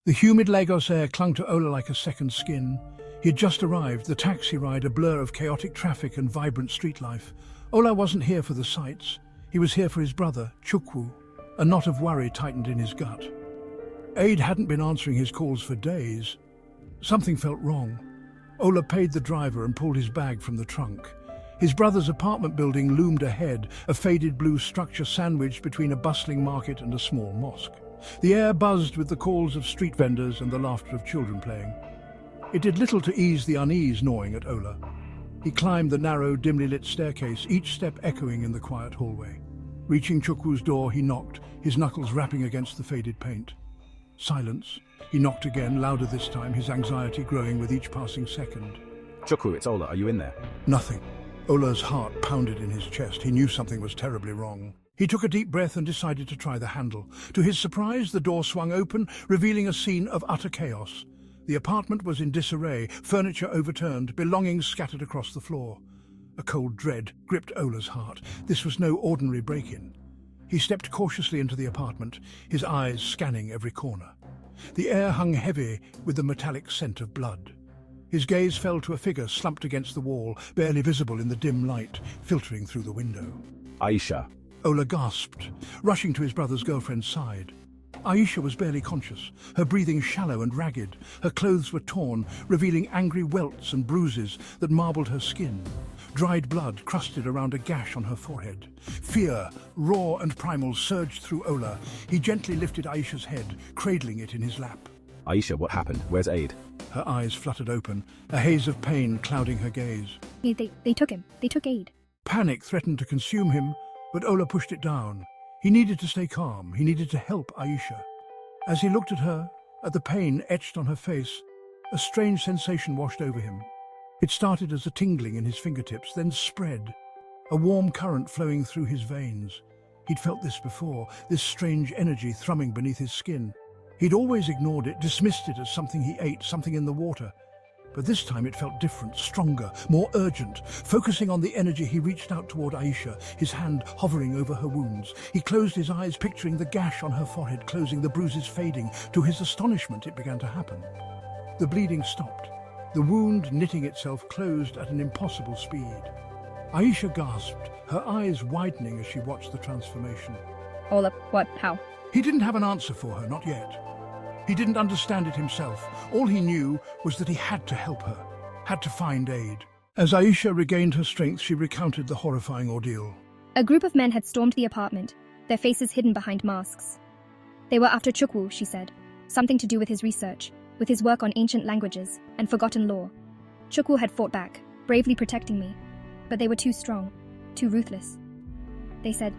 The humid Lagos air clung to Ola like a second skin. He had just arrived, the taxi ride a blur of chaotic traffic and vibrant street life. Ola wasn't here for the sights. He was here for his brother, Chukwu. A knot of worry tightened in his gut. Aid hadn't been answering his calls for days. Something felt wrong. Ola paid the driver and pulled his bag from the trunk. His brother's apartment building loomed ahead, a faded blue structure sandwiched between a bustling market and a small mosque. The air buzzed with the calls of street vendors and the laughter of children playing. It did little to ease the unease gnawing at Ola. He climbed the narrow, dimly lit staircase, each step echoing in the quiet hallway. Reaching Chukwu's door, he knocked, his knuckles rapping against the faded paint. Silence. He knocked again, louder this time, his anxiety growing with each passing second. Chukwu, it's Ola. Are you in there? Nothing. Ola's heart pounded in his chest. He knew something was terribly wrong. He took a deep breath and decided to try the handle. To his surprise, the door swung open, revealing a scene of utter chaos. The apartment was in disarray, furniture overturned, belongings scattered across the floor. A cold dread gripped Ola's heart. This was no ordinary break-in. He stepped cautiously into the apartment, his eyes scanning every corner. The air hung heavy with the metallic scent of blood. His gaze fell to a figure slumped against the wall, barely visible in the dim light filtering through the window. Aisha. Ola gasped, rushing to his brother's girlfriend's side. Aisha was barely conscious, her breathing shallow and ragged. Her clothes were torn, revealing angry welts and bruises that marbled her skin. Dried blood crusted around a gash on her forehead. Fear, raw and primal, surged through Ola. He gently lifted Aisha's head, cradling it in his lap. Aisha, what happened? Where's Aid? Her eyes fluttered open, a haze of pain clouding her gaze. They took him. They took Aid. Panic threatened to consume him, but Ola pushed it down. He needed to stay calm. He needed to help Aisha. As he looked at her, at the pain etched on her face, a strange sensation washed over him. It started as a tingling in his fingertips, then spread, a warm current flowing through his veins. He'd felt this before, this strange energy thrumming beneath his skin. He'd always ignored it, dismissed it as something he ate, something in the water. But this time it felt different, stronger, more urgent. Focusing on the energy, he reached out toward Aisha, his hand hovering over her wounds. He closed his eyes, picturing the gash on her forehead closing, the bruises fading. To his astonishment, it began to happen. The bleeding stopped. The wound knitting itself closed at an impossible speed. Aisha gasped, her eyes widening as she watched the transformation. Ola, what? How? He didn't have an answer for her, not yet. He didn't understand it himself. All he knew was that he had to help her, had to find aid. As Aisha regained her strength, she recounted the horrifying ordeal. A group of men had stormed the apartment, their faces hidden behind masks. They were after Chukwu, she said. Something to do with his research, with his work on ancient languages and forgotten lore. Chukwu had fought back, bravely protecting me. But they were too strong, too ruthless. They said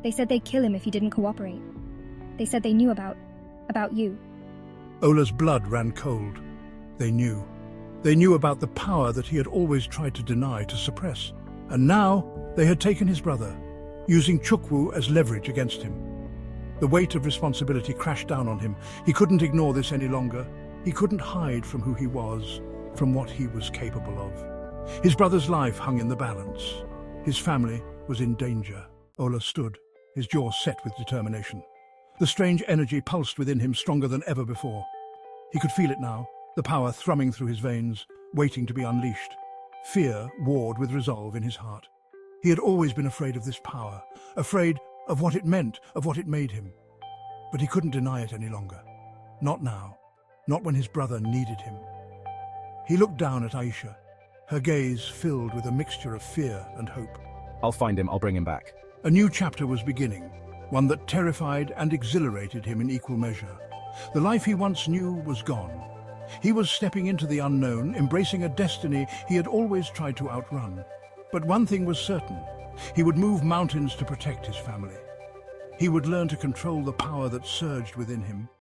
they'd kill him if he didn't cooperate. They said they knew about you. Ola's blood ran cold. They knew. They knew about the power that he had always tried to deny, to suppress. And now they had taken his brother, using Chukwu as leverage against him. The weight of responsibility crashed down on him. He couldn't ignore this any longer. He couldn't hide from who he was, from what he was capable of. His brother's life hung in the balance. His family was in danger. Ola stood, his jaw set with determination. The strange energy pulsed within him stronger than ever before. He could feel it now, the power thrumming through his veins, waiting to be unleashed. Fear warred with resolve in his heart. He had always been afraid of this power, afraid of what it meant, of what it made him. But he couldn't deny it any longer. Not now, not when his brother needed him. He looked down at Aisha, her gaze filled with a mixture of fear and hope. I'll find him. I'll bring him back. A new chapter was beginning, one that terrified and exhilarated him in equal measure. The life he once knew was gone. He was stepping into the unknown, embracing a destiny he had always tried to outrun. But one thing was certain: he would move mountains to protect his family. He would learn to control the power that surged within him.